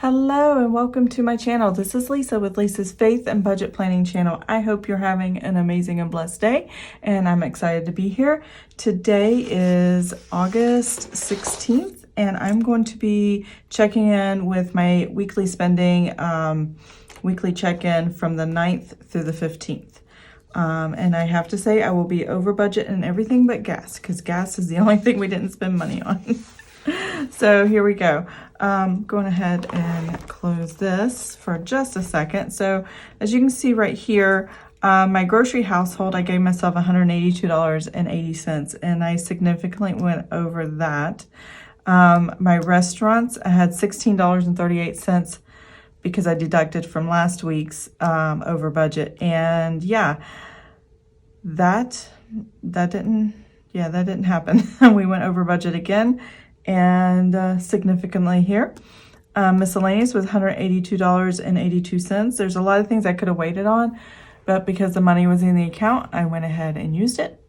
Hello and welcome to my channel. This is Lisa with Lisa's Faith and Budget Planning channel. I hope you're having an amazing and blessed day, and I'm excited to be here. Today is August 16th, and I'm going to be checking in with my weekly spending, weekly check-in from the 9th through the 15th. And I have to say I will be over budget in everything but gas, because gas is the only thing we didn't spend money on. So here we go. Going ahead and close this for just a second. So as you can see right here, my grocery household, I gave myself $182.80, and I significantly went over that. My restaurants, I had $16.38 because I deducted from last week's over budget. And yeah, that didn't happen. We went over budget again, and significantly here. Miscellaneous was $182.82. There's a lot of things I could have waited on, but because the money was in the account, I went ahead and used it.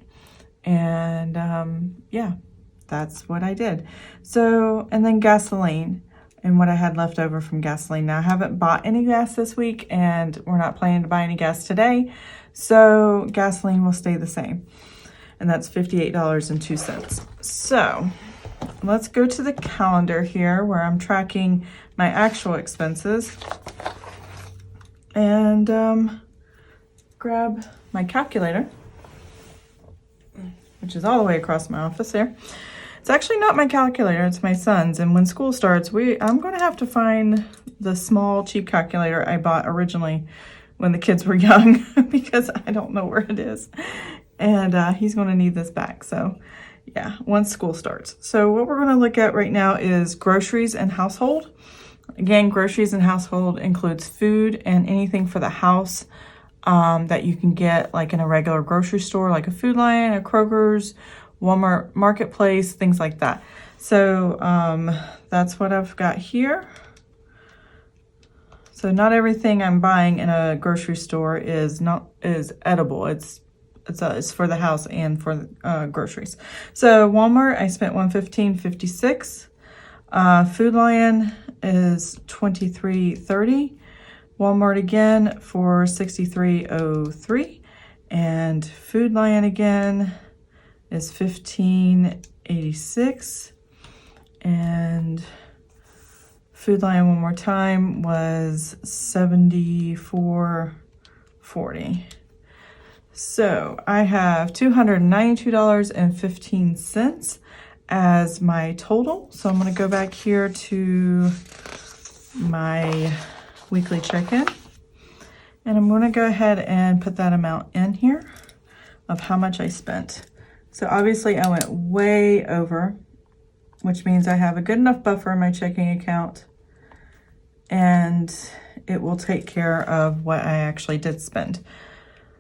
And yeah, that's what I did. So, and then gasoline and what I had left over from gasoline. Now I haven't bought any gas this week, and we're not planning to buy any gas today. So gasoline will stay the same. And that's $58.02. So let's go to the calendar here where I'm tracking my actual expenses, and grab my calculator, which is all the way across my office here. It's actually not my calculator, it's my son's, and when school starts, I'm going to have to find the small cheap calculator I bought originally when the kids were young because I don't know where it is, and he's going to need this back. So yeah, once school starts. So what we're going to look at right now is groceries and household. Again, groceries and household includes food and anything for the house that you can get like in a regular grocery store, like a Food Lion, a Kroger's, Walmart Marketplace, things like that. So that's what I've got here. So not everything I'm buying in a grocery store is edible. It's for the house and for groceries. So Walmart, I spent $115.56. Food Lion is $23.30. Walmart again for $63.03. And Food Lion again is $15.86. And Food Lion one more time was $74.40. So I have $292.15 as my total. So I'm going to go back here to my weekly check-in, and I'm going to go ahead and put that amount in here of how much I spent. So obviously I went way over, which means I have a good enough buffer in my checking account, and it will take care of what I actually did spend.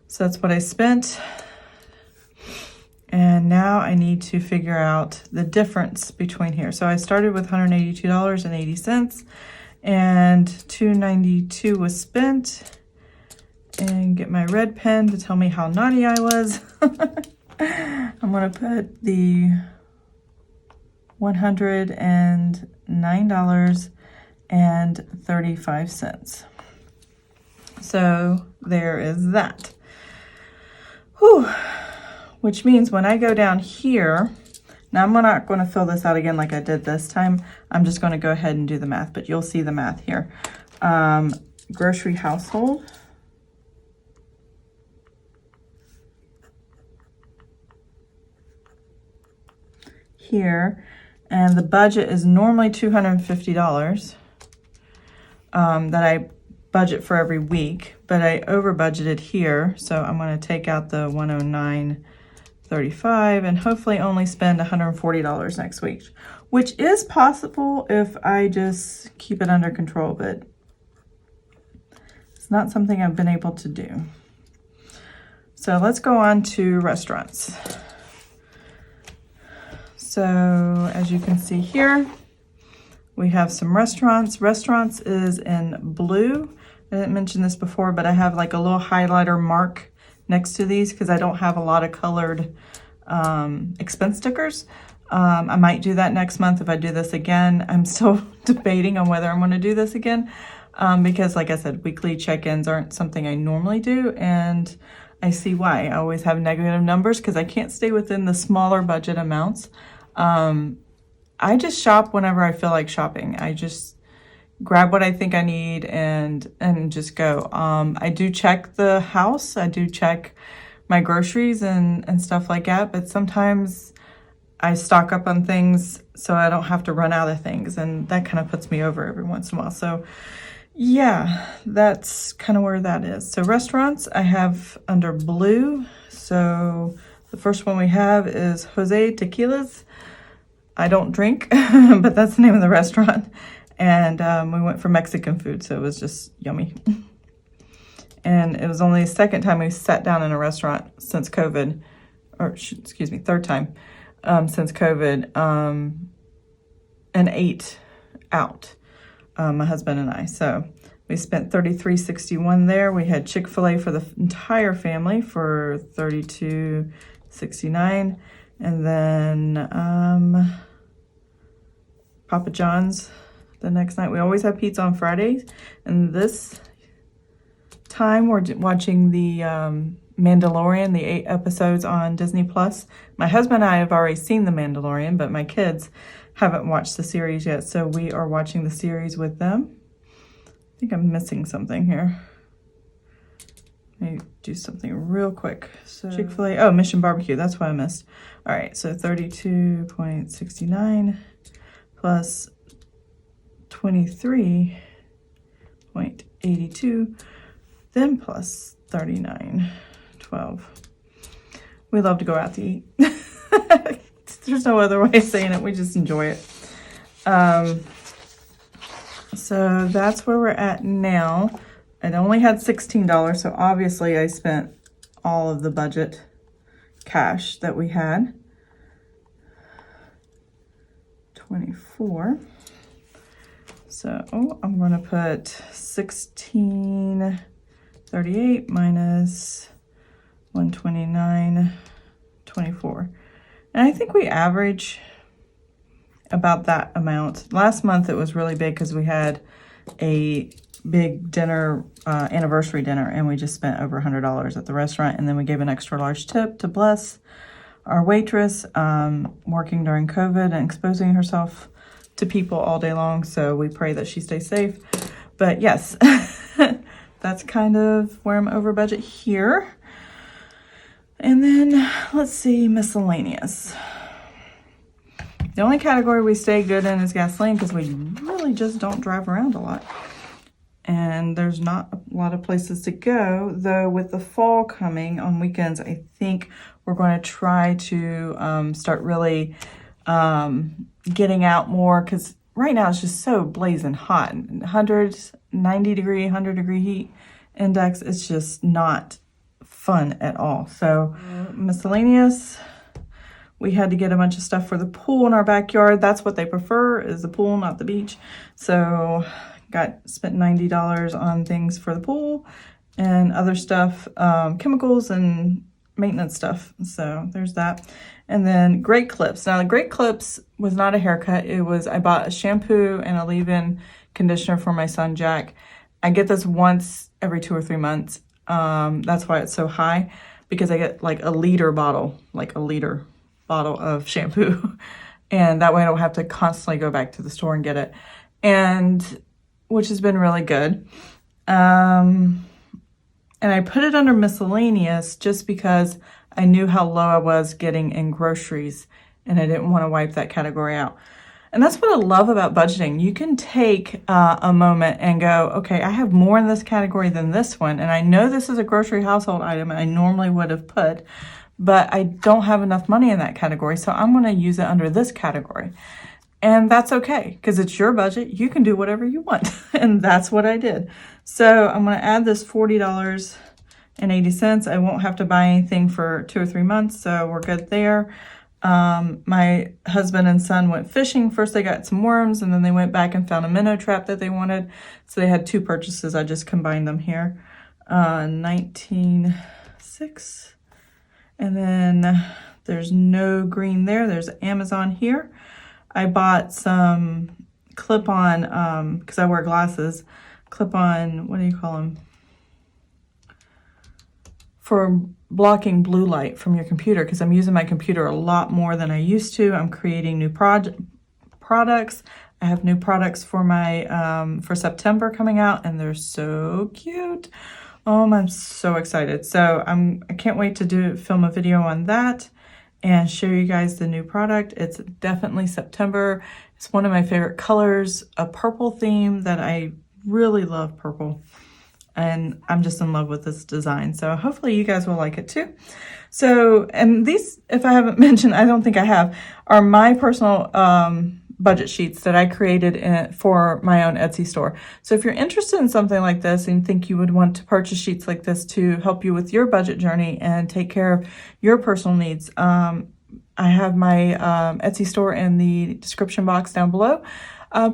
So that's what I spent. And now I need to figure out the difference between here. So I started with $182.80, and $292 was spent. And get my red pen to tell me how naughty I was. I'm going to put the $109.35. So there is that. Whew. Which means when I go down here, now I'm not going to fill this out again like I did this time. I'm just going to go ahead and do the math, but you'll see the math here. Grocery household. Here, and the budget is normally $250 that I budget for every week, but I over budgeted here, so I'm going to take out the $109.35 and hopefully only spend $140 next week, which is possible if I just keep it under control, but it's not something I've been able to do. So let's go on to restaurants. So as you can see here, we have some restaurants. Restaurants is in blue. I didn't mention this before, but I have like a little highlighter mark next to these because I don't have a lot of colored expense stickers. I might do that next month if I do this again. I'm still debating on whether I'm going to do this again because, like I said, weekly check-ins aren't something I normally do, and I see why. I always have negative numbers because I can't stay within the smaller budget amounts. I just shop whenever I feel like shopping. I just grab what I think I need and just go. I do check the house. I do check my groceries and stuff like that, but sometimes I stock up on things so I don't have to run out of things, and that kind of puts me over every once in a while. So yeah, that's kind of where that is. So restaurants I have under blue. So the first one we have is Jose Tequila's. I don't drink, but that's the name of the restaurant. And we went for Mexican food, so it was just yummy. And it was only the second time we sat down in a restaurant since COVID, or excuse me, third time since COVID, and ate out, my husband and I. So we spent $33.61 there. We had Chick-fil-A for the entire family for $32.69, and then Papa John's the next night. We always have pizza on Fridays, and this time we're watching the Mandalorian, the 8 episodes on Disney Plus. My husband and I have already seen the Mandalorian, but my kids haven't watched the series yet, so we are watching the series with them. I think I'm missing something here. Let me do something real quick. So Chick-fil-A, oh, Mission Barbecue, that's what I missed. All right, so 32.69 plus 23.82, then plus 39.12. We love to go out to eat. There's no other way of saying it. We just enjoy it. So that's where we're at now. I only had $16, so obviously I spent all of the budget cash that we had. 24. So I'm going to put 1638 minus 129.24. And I think we average about that amount. Last month it was really big because we had a big dinner, anniversary dinner, and we just spent over $100 at the restaurant, and then we gave an extra large tip to bless our waitress, working during COVID and exposing herself to people all day long, so we pray that she stays safe. But yes, that's kind of where I'm over budget here. And then let's see, miscellaneous. The only category we stay good in is gasoline because we really just don't drive around a lot. And there's not a lot of places to go, though with the fall coming on weekends, I think we're going to try to start really getting out more, because right now it's just so blazing hot. 190 degree, 100 degree heat index. It's just not fun at all. So miscellaneous, we had to get a bunch of stuff for the pool in our backyard. That's what they prefer, is the pool, not the beach. So spent $90 on things for the pool and other stuff, chemicals and maintenance stuff. So there's that. And then Great Clips. Now the Great Clips was not a haircut. It was, I bought a shampoo and a leave-in conditioner for my son Jack. I get this once every 2 or 3 months. That's why it's so high, because I get like a liter bottle of shampoo. And that way I don't have to constantly go back to the store and get it. And which has been really good. And I put it under miscellaneous just because I knew how low I was getting in groceries, and I didn't want to wipe that category out. And that's what I love about budgeting. You can take a moment and go, okay, I have more in this category than this one, and I know this is a grocery household item and I normally would have put, but I don't have enough money in that category, so I'm going to use it under this category. And that's okay, because it's your budget. You can do whatever you want. And that's what I did. So I'm going to add this $40.80. I won't have to buy anything for 2 or 3 months, so we're good there. My husband and son went fishing. First they got some worms, and then they went back and found a minnow trap that they wanted. So they had 2 purchases. I just combined them here. 19.6. And then There's no green there. There's Amazon here. I bought some clip-on, because I wear glasses, clip-on, what do you call them? For blocking blue light from your computer, because I'm using my computer a lot more than I used to. I'm creating new products. I have new products for my for September coming out, and they're so cute. I'm so excited. So I can't wait to film a video on that and show you guys the new product. It's definitely September. It's one of my favorite colors, a purple theme that I really love, purple. And I'm just in love with this design. So hopefully you guys will like it too. So, and these, if I haven't mentioned, I don't think I have, are my personal budget sheets that I created for my own Etsy store. So if you're interested in something like this and think you would want to purchase sheets like this to help you with your budget journey and take care of your personal needs, I have my Etsy store in the description box down below.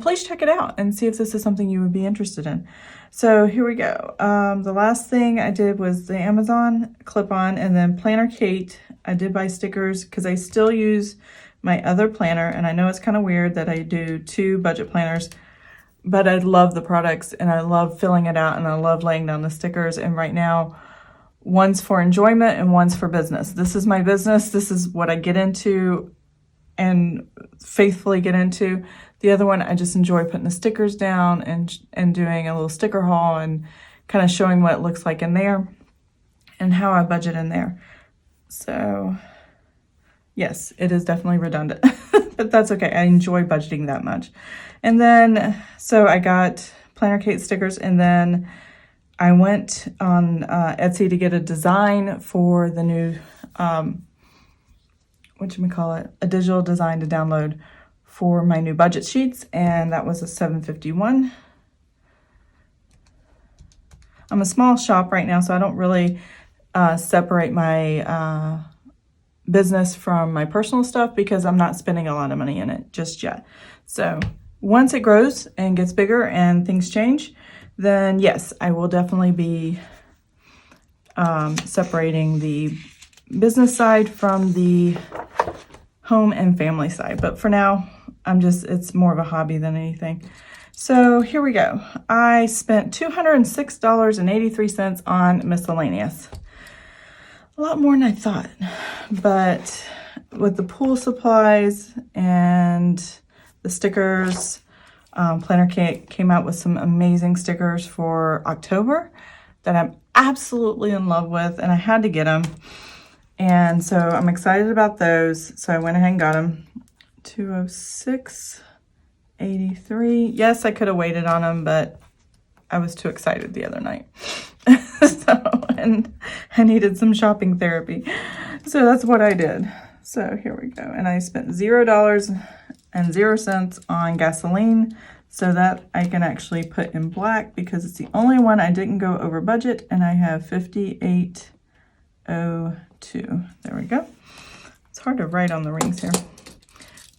Please check it out and see if this is something you would be interested in. So here we go. The last thing I did was the Amazon clip-on, and then Planner Kate. I did buy stickers because I still use my other planner, and I know it's kind of weird that I do 2 budget planners, but I love the products and I love filling it out and I love laying down the stickers. And right now, one's for enjoyment and one's for business. This is my business. This is what I get into and faithfully get into. The other one, I just enjoy putting the stickers down and doing a little sticker haul and kind of showing what it looks like in there and how I budget in there. So yes, it is definitely redundant, but that's okay. I enjoy budgeting that much. And then, so I got Planner Kate stickers, and then I went on Etsy to get a design for the new, a digital design to download for my new budget sheets, and that was a $7.51. I'm a small shop right now, so I don't really separate my business from my personal stuff because I'm not spending a lot of money in it just yet. So once it grows and gets bigger and things change, then yes, I will definitely be separating the business side from the home and family side. But for now, it's more of a hobby than anything. So here we go. I spent $206.83 on Miscellaneous. A lot more than I thought, but with the pool supplies and the stickers, Planner Kate came out with some amazing stickers for October that I'm absolutely in love with, and I had to get them. And so I'm excited about those. So I went ahead and got them. $206.83. Yes, I could have waited on them, but I was too excited the other night. And I needed some shopping therapy. So that's what I did. So here we go. And I spent $0.00 on gasoline so that I can actually put in black because it's the only one I didn't go over budget, and I have 58.02. There we go. It's hard to write on the rings here.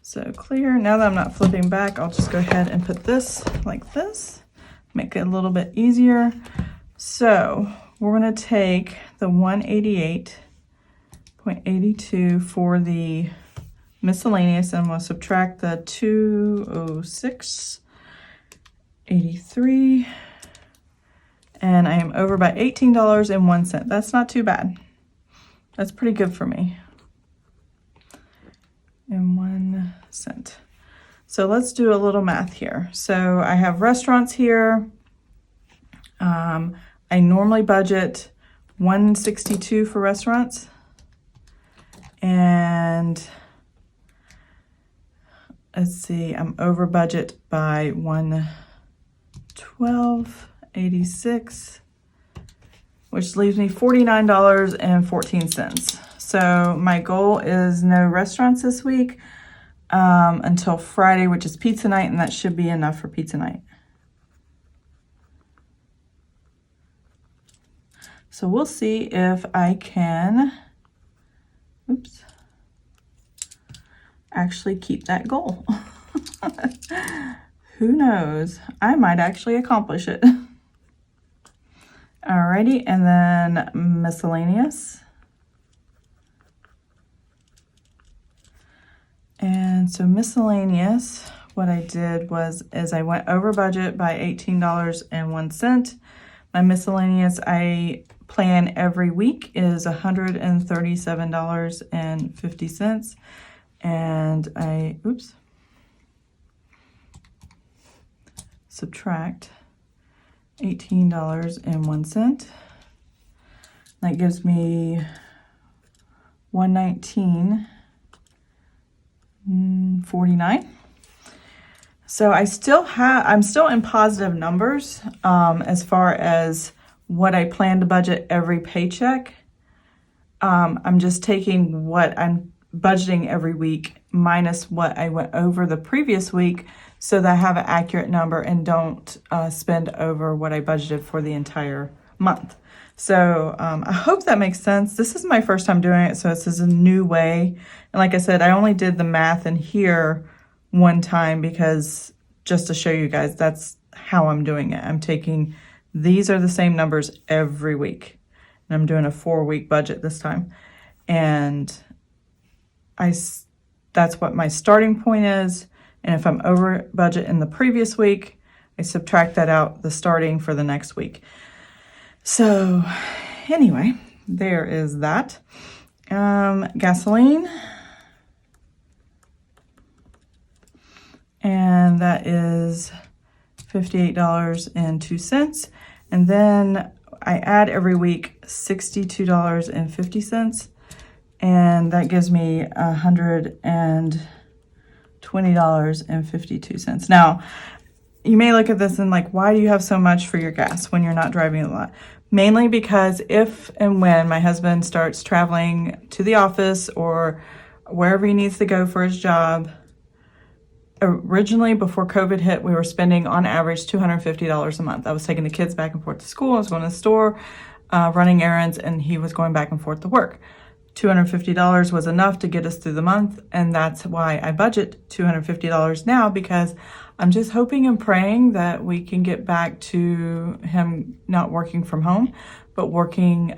So clear. Now that I'm not flipping back, I'll just go ahead and put this like this. Make it a little bit easier. So we're going to take the 188.82 for the Miscellaneous, and we'll subtract the 206.83, and I am over by $18.01. That's not too bad. That's pretty good for me. And 1 cent. So let's do a little math here. So I have restaurants here. I normally budget $162 for restaurants, and let's see, I'm over budget by $112.86, which leaves me $49.14. So my goal is no restaurants this week until Friday, which is pizza night, and that should be enough for pizza night. So we'll see if I can, actually keep that goal. Who knows? I might actually accomplish it. Alrighty, and then Miscellaneous. And so miscellaneous, what I did is I went over budget by $18.01. My miscellaneous I plan every week is $137.50. And I, subtract $18.01. That gives me $119.49. So I'm still in positive numbers as far as what I plan to budget every paycheck. I'm just taking what I'm budgeting every week minus what I went over the previous week so that I have an accurate number and don't spend over what I budgeted for the entire month. So I hope that makes sense. This is my first time doing it, so this is a new way. And like I said, I only did the math in here one time because just to show you guys, that's how I'm doing it. I'm taking, these are the same numbers every week. And I'm doing a 4-week budget this time. And that's what my starting point is. And if I'm over budget in the previous week, I subtract that out, the starting for the next week. So anyway, there is that. Gasoline. And that is $58.02. And then I add every week $62.50. And that gives me $120.52. Now, you may look at this and like, why do you have so much for your gas when you're not driving a lot? Mainly because if and when my husband starts traveling to the office or wherever he needs to go for his job, originally before COVID hit, we were spending on average $250 a month. I was taking the kids back and forth to school, I was going to the store, running errands, and he was going back and forth to work. $250 was enough to get us through the month, and that's why I budget $250 now, because I'm just hoping and praying that we can get back to him not working from home, but working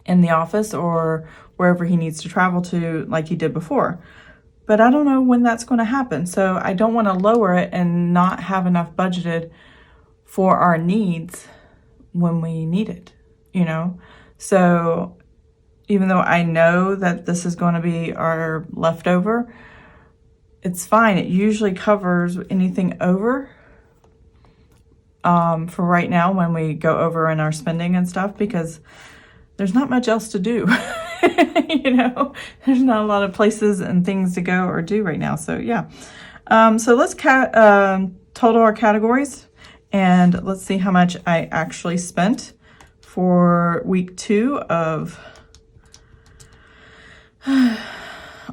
in the office or wherever he needs to travel to like he did before. But I don't know when that's going to happen, so I don't want to lower it and not have enough budgeted for our needs when we need it, you know? So even though I know that this is going to be our leftover, it's fine. It usually covers anything over for right now when we go over in our spending and stuff, because there's not much else to do. You know, there's not a lot of places and things to go or do right now. So yeah. So let's total our categories and let's see how much I actually spent for week 2 of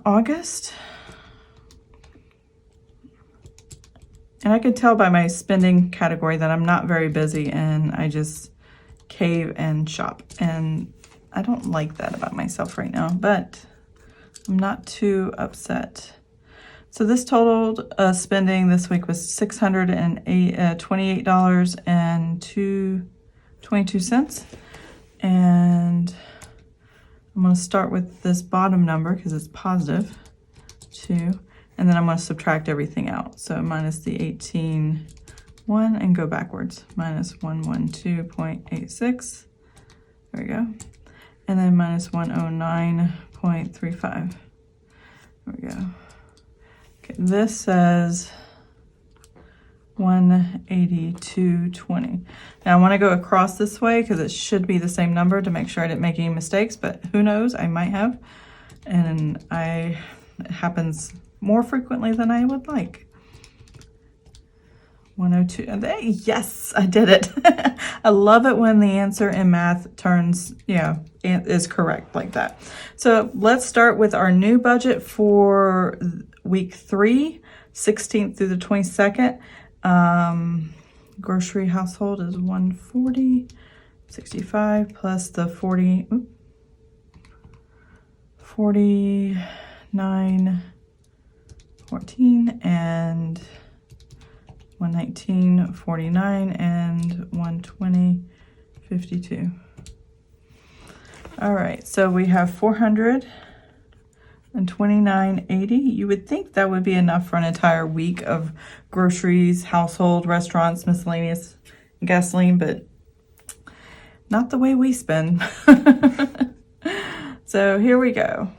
August. And I can tell by my spending category that I'm not very busy and I just cave and shop. And I don't like that about myself right now, but I'm not too upset. So this totaled spending this week was $628.22. And I'm going to start with this bottom number because it's positive 2. And then I'm going to subtract everything out. So minus the 18.1 and go backwards. Minus 112.86. There we go. And then minus 109.35. There we go. Okay, this says 182.20. Now I want to go across this way because it should be the same number to make sure I didn't make any mistakes, but who knows, I might have. And it happens more frequently than I would like. 102. Yes, I did it. I love it when the answer in math turns, is correct like that. So let's start with our new budget for week 3, 16th through the 22nd. Grocery household is 140.65 plus the 49.14 and 119.49 and 120.52. All right, so we have 400. and $29.80. You would think that would be enough for an entire week of groceries, household, restaurants, miscellaneous, gasoline, but not the way we spend. So here we go.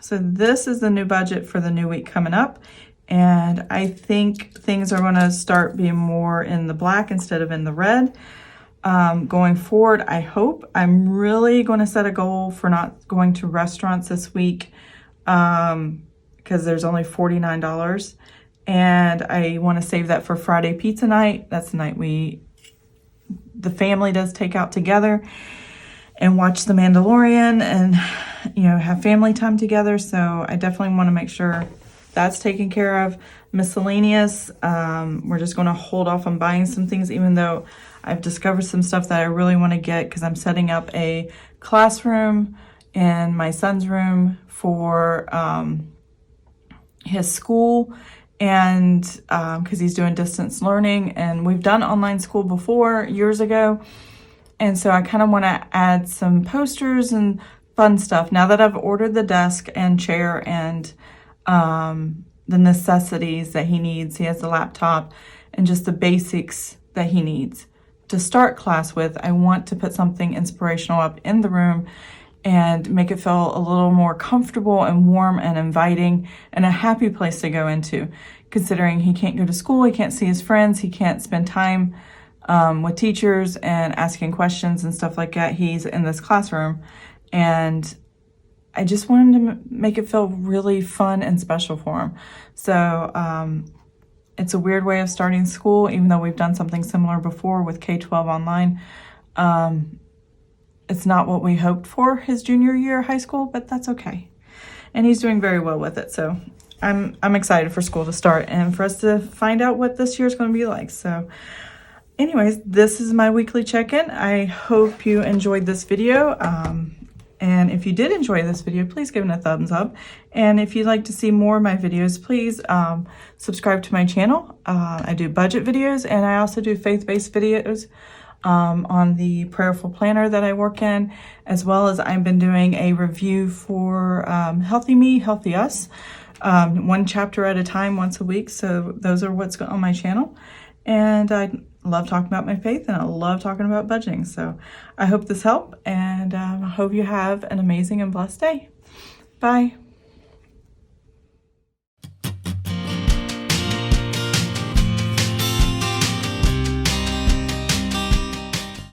So this is the new budget for the new week coming up. And I think things are going to start being more in the black instead of in the red. Going forward, I hope. I'm really going to set a goal for not going to restaurants this week because there's only $49. And I want to save that for Friday pizza night. That's the night the family does take out together and watch The Mandalorian and, have family time together. So I definitely want to make sure that's taken care of. Miscellaneous, we're just going to hold off on buying some things, even though I've discovered some stuff that I really want to get because I'm setting up a classroom in my son's room for his school, and because he's doing distance learning, and we've done online school before years ago, and so I kind of want to add some posters and fun stuff now that I've ordered the desk and chair and the necessities that he needs. He has the laptop and just the basics that he needs to start class with. I want to put something inspirational up in the room and make it feel a little more comfortable and warm and inviting and a happy place to go into, considering he can't go to school, he can't see his friends, he can't spend time with teachers and asking questions and stuff like that. He's in this classroom, and I just wanted to make it feel really fun and special for him. So it's a weird way of starting school, even though we've done something similar before with K-12 online. It's not what we hoped for his junior year of high school, but that's okay. And he's doing very well with it. So I'm excited for school to start and for us to find out what this year is going to be like. So anyways, this is my weekly check-in. I hope you enjoyed this video. And if you did enjoy this video, please give it a thumbs up. And if you'd like to see more of my videos, please subscribe to my channel. I do budget videos, and I also do faith-based videos on the prayerful planner that I work in, as well as I've been doing a review for Healthy Me, Healthy Us, one chapter at a time, once a week. So those are what's on my channel. And I love talking about my faith, and I love talking about budgeting. So I hope this helped, and I hope you have an amazing and blessed day. Bye.